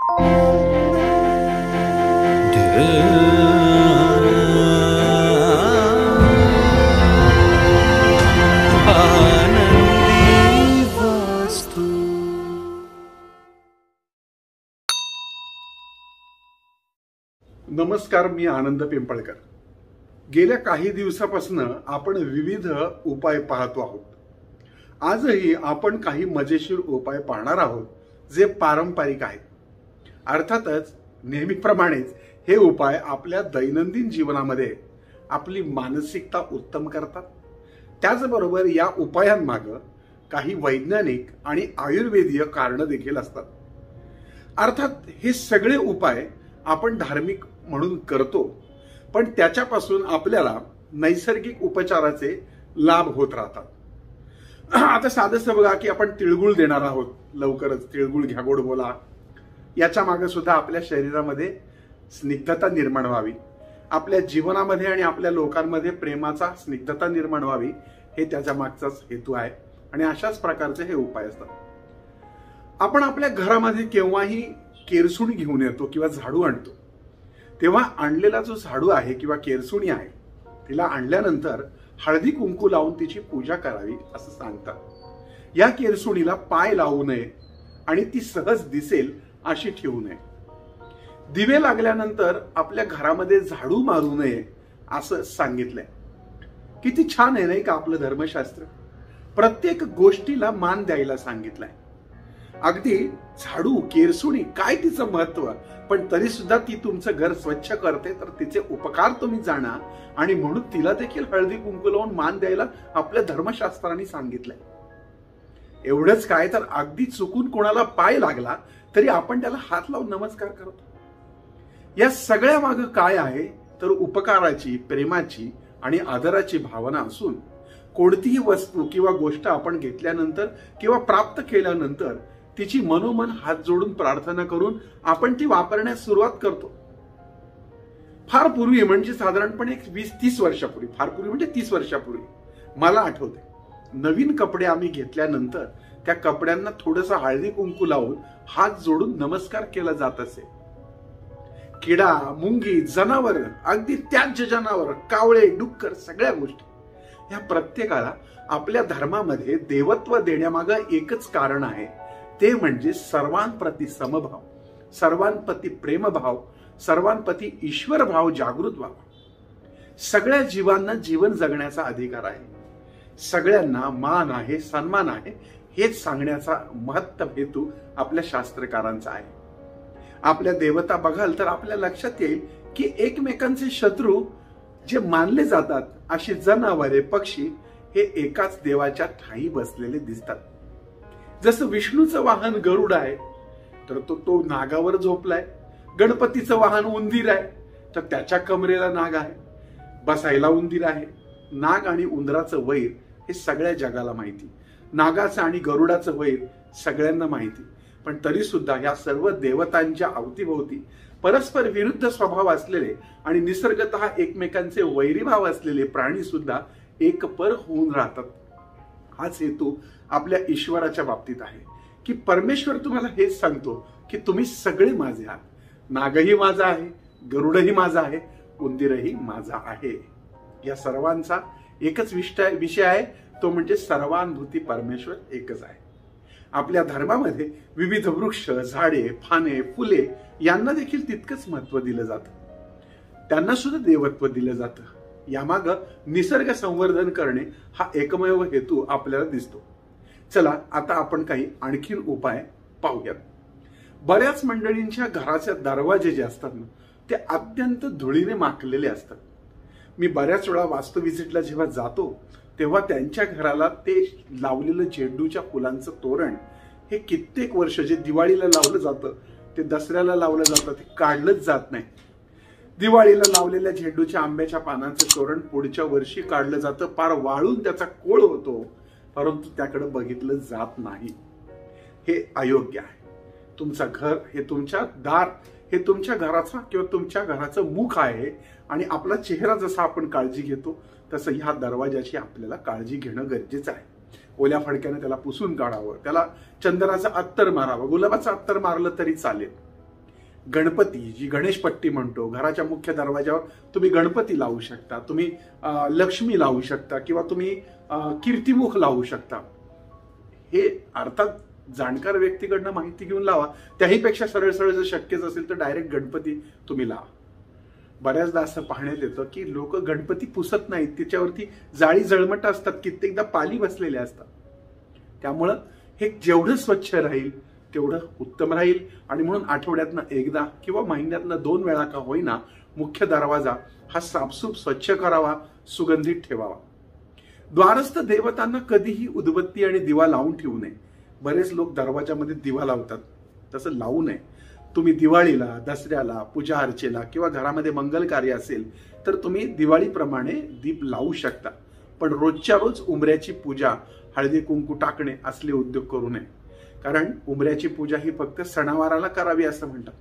नमस्कार, मी आनंद पिंपळकर। गेल्या काही दिवसापासून आपण विविध उपाय पाहतो आहोत। आजही आपण काही मजेशीर उपाय पाहणार आहोत जे पारंपरिक आहेत। अर्थातच नेहमीप्रमाणेच हे उपाय आपल्या दैनंदिन जीवनामध्ये आपली मानसिकता उत्तम करतात। त्याचबरोबर या उपायांमागे काही वैज्ञानिक आणि आयुर्वेदीय कारण देखील असतात। अर्थात हे सगळे उपाय आपण धार्मिक म्हणून करतो, पण त्याच्यापासून आपल्याला नैसर्गिक उपचाराचे लाभ होत राहतात। आता साधंसं बघा की आपण तिळगुळ देणार आहोत, लवकरच तिळगुळ घ्या गोड बोला। याच्या मागे सुद्धा आपल्या शरीरामध्ये स्निग्धता निर्माण व्हावी, आपल्या जीवनामध्ये आणि आपल्या लोकांमध्ये प्रेमाचा स्निग्धता निर्माण व्हावी, हे त्याच्या मागचाच हेतू आहे। आणि अशाच प्रकारचे हे उपाय असतात। आपण आपल्या घरामध्ये केव्हाही केरसुणी घेऊन येतो किंवा झाडू आणतो, तेव्हा आणलेला जो झाडू आहे किंवा केरसुणी आहे तिला आणल्यानंतर हळदी कुंकू लावून तिची पूजा करावी असं सांगतात। या केरसुणीला पाय लावू नये आणि ती सहज दिसेल अशी ठेवू नये। दिवे लागल्यानंतर आपल्या घरामध्ये झाडू मारू नये असं सांगितलंय। किती छान आहे नाही का आपलं धर्मशास्त्र। प्रत्येक गोष्टीला मान द्यायला सांगितलंय। अगदी झाडू केरसुणी काय तिचं महत्व, पण तरी सुद्धा ती तुमचं घर स्वच्छ करते, तर तिचे उपकार तुम्ही जाणा आणि म्हणून तिला देखील हळदी कुंकू लावून मान द्यायला आपल्या धर्मशास्त्रांनी सांगितलंय। एवढंच काय, तर अगदी चुकून कोणाला पाय लागला तरी आपण त्याला हात लावून नमस्कार करतो। या सगळ्या मागे काय आहे, तर उपकाराची, प्रेमाची आणि आदराची भावना असून कोणतीही वस्तू किंवा गोष्ट आपण घेतल्यानंतर किंवा प्राप्त केल्यानंतर तिची मनोमन हात जोडून प्रार्थना करून आपण ती वापरण्यास सुरुवात करतो। फार पूर्वी म्हणजे साधारणपणे 20-30 वर्षापूर्वी, फार पूर्वी म्हणजे 30 वर्षापूर्वी मला आठवते, नवीन कपडे आम्ही घेतल्यानंतर त्या कपड्यांना थोडंसं हळदी कुंकू लावून हात जोडून नमस्कार केला जात असे। किडा, मुंगी, जनावर, अगदी त्याज्य जनावर, कावळे, डुक्कर, सगळ्या गोष्टी, या प्रत्येकाला आपल्या धर्मामध्ये देवत्व देण्यामागं एकच कारण आहे, ते म्हणजे सर्वांप्रती समभाव, सर्वांप्रती प्रेमभाव, सर्वांप्रती ईश्वर भाव जागृत व्हावा। सगळ्या जीवांना जीवन जगण्याचा अधिकार आहे, सगळ्यांना मान आहे, सन्मान आहे, हेच सांगण्याचा महत्त्व हेतू आपल्या शास्त्रकारांचा आहे। आपल्या देवता बघाल तर आपल्या लक्षात येईल की एकमेकांचे शत्रू जे मानले जातात अशी जनावरे, पक्षी हे एकाच देवाच्या ठाई बसलेले दिसतात। जसं विष्णूचं वाहन गरुड आहे तर तो नागावर झोपलाय, गणपतीचं वाहन उंदीर आहे तर त्याच्या कमरेला नाग आहे, बसायला उंदीर आहे। नाग आणि उंदराचं वैर हे सगळ्या जगाला माहिती, नागाचं आणि गरुडाचं वैर सगळ्यांना माहिती, पण तरी सुद्धा या सर्व देवतांच्या अवतीभोवती परस्पर विरुद्ध स्वभाव असलेले आणि निसर्गतः एकमेकांचे वैरीभाव असलेले प्राणी सुद्धा एकपर होऊन राहतात। हाच हेतू आपल्या ईश्वराच्या बाबतीत आहे की परमेश्वर तुम्हाला हेच सांगतो की तुम्ही सगळे माझे आहात, नागही माझा आहे, गरुडही माझा आहे, उंदीरही माझा आहे। या सर्वांचा एकच विषय आहे, तो म्हणजे सर्वानुभूती परमेश्वर एकच आहे। आपल्या धर्मामध्ये विविध वृक्ष, झाडे, फाने, फुले यांना देखील तितकंच महत्व दिलं जातं, त्यांना सुद्धा देवत्व दिलं जातं। यामागं निसर्ग संवर्धन करणे हा एकमेव हेतू आपल्याला दिसतो। चला आता आपण काही आणखीन उपाय पाहूयात। बऱ्याच मंडळींच्या घराचे दरवाजे जे असतात ना, ते अत्यंत धुळीने माखलेले असतात। मी बऱ्याच वेळा वास्तू व्हिजिटला जेव्हा जातो तेव्हा त्यांच्या घराला ते लावलेलं झेंडूच्या फुलांचं तोरण हे कित्येक वर्ष, जे दिवाळीला लावलं जातं, ते दसऱ्याला लावलं जातं, ते काढलंच जात नाही। दिवाळीला लावलेल्या झेंडूच्या आंब्याच्या पानांचं तोरण पुढच्या वर्षी काढलं जातं, पार वाळून त्याचा कोळ होतो, परंतु त्याकडे बघितलं जात नाही। हे अयोग्य आहे। तुमचं घर हे तुमच्या दार हे तुमच्या घराचा किंवा तुमच्या घराचं मुख आहे आणि आपला चेहरा जसा आपण काळजी घेतो तसं ह्या दरवाजाची आपल्याला काळजी घेणं गरजेचं आहे। ओल्या फडक्याने त्याला पुसून काढावं, त्याला चंदनाचं अत्तर मारावं, गुलाबाचं अत्तर मारलं तरी चालेल, गणपती, जी गणेशपट्टी म्हणतो, घराच्या मुख्य दरवाजावर तुम्ही गणपती लावू शकता, तुम्ही लक्ष्मी लावू शकता किंवा तुम्ही कीर्तिमुख लावू शकता. हे अर्थात जाणकार व्यक्तीकडनं माहिती घेऊन लावा. त्याहीपेक्षा सरळ सरळ जर शक्यच असेल तर डायरेक्ट गणपती तुम्ही लावा. बऱ्याचदा असं पाहण्यात येतं की लोक गणपती पुसत नाहीत, त्याच्यावरती जाळी जळमट असतात, कित्येकदा पाली बसलेल्या असतात. त्यामुळं हे जेवढं स्वच्छ राहील तेवढं उत्तम राहील. आणि म्हणून आठवड्यातनं एकदा किंवा महिन्यातनं 2 वेळा का होईना मुख्य दरवाजा हा साफसूफ स्वच्छ करावा, सुगंधित ठेवावा. द्वारस्थ देवतांना कधीही उदबत्ती आणि दिवा लावून ठेवू नये. बरेच लोक दरवाजामध्ये दिवा लावतात, तसं लावू नये. तुम्ही दिवाळीला, दसऱ्याला, पूजा अर्चेला किंवा घरामध्ये मंगल कार्य असेल तर तुम्ही दिवाळीप्रमाणे दीप लावू शकता. पण रोजच्या रोज उंबऱ्याची पूजा, हळदी कुंकू टाकणे असले उद्योग करू नये. कारण उंबऱ्याची पूजा ही फक्त सणावाराला करावी असं म्हणतात.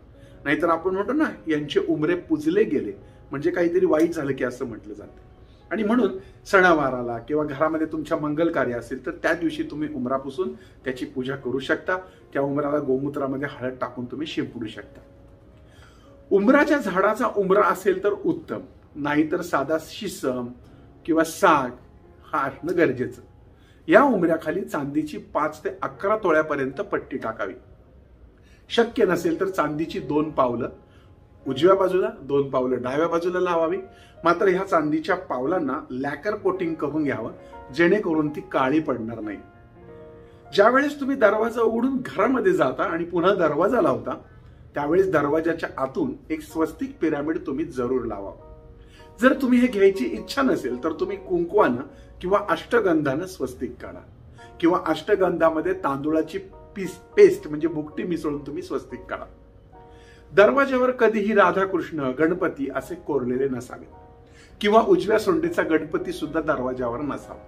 नाहीतर आपण म्हणतो ना, यांचे उंबरे पूजले गेले म्हणजे काहीतरी वाईट झालं की असं म्हटलं जातं. आणि म्हणून सणावाराला किंवा घरामध्ये तुमच्या मंगल कार्य असेल तर त्या दिवशी तुम्ही उंबरा पुसून त्याची पूजा करू शकता. त्या उंबराला गोमूत्रामध्ये हळद टाकून तुम्ही शिंपडू शकता. उंबराच्या झाडाचा उंबरा असेल तर उत्तम, नाहीतर साधा शिसम किंवा साग हा असणं गरजेचं. या उंबऱ्याखाली चांदीची 5 ते 11 तोळ्यापर्यंत पट्टी टाकावी. शक्य नसेल तर चांदीची 2 पावलं उजव्या बाजूला, 2 पावलं डाव्या बाजूला लावावी. मात्र ह्या चांदीच्या पावलांना लॅकर कोटिंग करून घ्यावं, जेणेकरून ती काळी पडणार नाही. ज्यावेळेस तुम्ही दरवाजा उघडून घरामध्ये जाता आणि पुन्हा दरवाजा लावता त्यावेळेस दरवाजाच्या आतून एक स्वस्तिक पिरामिड तुम्ही जरूर लावा. जर तुम्ही हे घ्यायची इच्छा नसेल तर तुम्ही कुंकवानं किंवा अष्टगंधानं स्वस्तिक काढा किंवा अष्टगंधामध्ये तांदूळाची पेस्ट म्हणजे भुकटी मिसळून तुम्ही स्वस्तिक काढा. दरवाजावर कधीही राधाकृष्ण, गणपती असे कोरलेले नसावे किंवा उजव्या सोंडीचा गणपती सुद्धा दरवाजावर नसावा.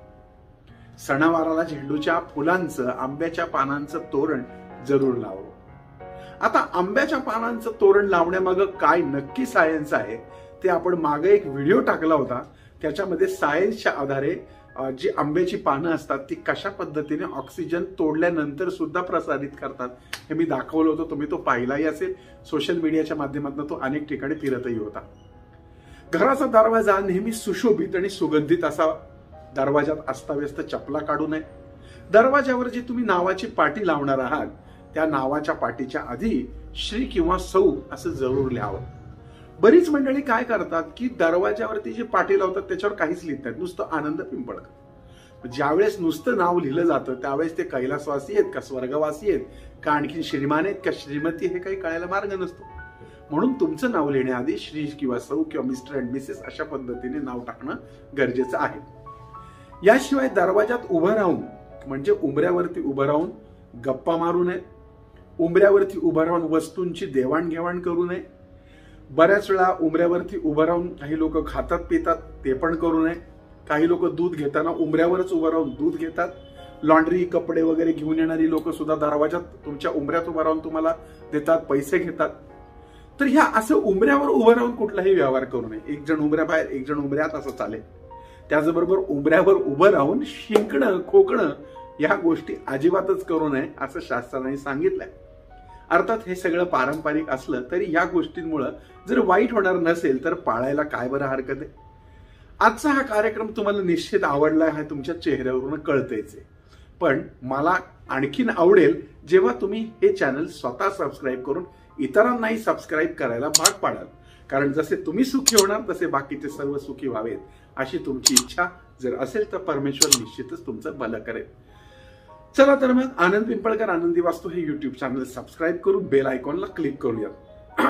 सणावाराला झेंडूच्या फुलांचं, आंब्याच्या पानांचं तोरण जरूर लावावं. आता आंब्याच्या पानांचं तोरण लावण्यामागं काय नक्की सायन्स आहे ते आपण मागे एक व्हिडिओ टाकला होता. त्याच्यामध्ये सायन्सच्या आधारे जी आंब्याची पानं असतात ती कशा पद्धतीने ऑक्सिजन तोडल्यानंतर सुद्धा प्रसारित करतात हे मी दाखवलं होतं. तुम्ही तो पाहिलाही असेल. सोशल मीडियाच्या माध्यमातून तो अनेक ठिकाणी फिरतही होता. घराचा दरवाजा नेहमी सुशोभित आणि सुगंधित असावा. दरवाजात अस्ताव्यस्त चपला काढू नये. दरवाजावर जी तुम्ही नावाची पाटी लावणार आहात त्या नावाच्या पाटीच्या आधी श्री किंवा सौ असं जरूर लिहावं. बरीच मंडळी काय करतात की दरवाजावरती जी पाटी लावतात त्याच्यावर काहीच लिहित नाहीत, नुसतं आनंद पिंपळकर. ज्यावेळेस नुसतं नाव लिहिलं जातं त्यावेळेस ते कैलासवासी आहेत का स्वर्गवासी आहेत का आणखी श्रीमान आहेत का श्रीमती हे काही कळायला मार्ग नसतो. म्हणून तुमचं नाव लिहिण्याआधी श्री किंवा सौ किंवा मिस्टर अँड मिसेस अशा पद्धतीने नाव टाकणं गरजेचं आहे. याशिवाय दरवाजात उभं राहून म्हणजे उंबऱ्यावरती उभं राहून गप्पा मारू नये. उंबऱ्यावरती उभं राहून वस्तूंची देवाणघेवाण करू नये. बऱ्याच वेळा उंबऱ्यावरती उभं राहून काही लोक खातात पितात, ते पण करू नये. काही लोक दूध घेताना उंबऱ्यावरच उभं राहून दूध घेतात. लॉन्ड्री, कपडे वगैरे घेऊन येणारी लोक सुद्धा दरवाजात तुमच्या उंबऱ्यात उभं राहून तुम्हाला देतात, पैसे घेतात. तर ह्या असं उंबऱ्यावर उभं राहून कुठलाही व्यवहार करू नये. एक जण उंबऱ्याबाहेर, एक जण उंबऱ्यात असं चालेल. त्याचबरोबर उंबऱ्यावर उभं राहून शिंकणं, खोकणं या गोष्टी अजिबातच करू नये असं शास्त्राने सांगितलंय. अर्थात हे सगळं पारंपरिक असलं तरी या गोष्टींमुळे जर वाईट होणार नसेल तर पाळायला काय बरं हरकत आहे. आजचा हा कार्यक्रम तुम्हाला निश्चित आवडला हे तुमच्या चेहऱ्यावरून कळतेच आहे. पण मला आणखीन आवडेल जेव्हा तुम्ही हे चॅनल स्वतः सबस्क्राईब करून इतरांनाही सबस्क्राईब करायला भाग पाडाल. कारण जसे तुम्ही सुखी होणार तसे बाकीचे सर्व सुखी व्हावेत अशी तुमची इच्छा जर असेल तर परमेश्वर निश्चितच तुमचं भलं करेल. चला तर मग आनंद पिंपळकर आनंदी वास्तू हे युट्यूब चॅनल सबस्क्राईब करून बेल आयकॉनला क्लिक करूया.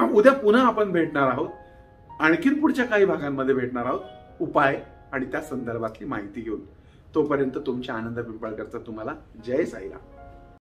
उद्या पुन्हा आपण भेटणार आहोत. आणखीन पुढच्या काही भागांमध्ये भेटणार आहोत उपाय आणि त्या संदर्भातली माहिती घेऊन. तोपर्यंत तुमच्या आनंद पिंपळकरचा तुम्हाला जय साईराम.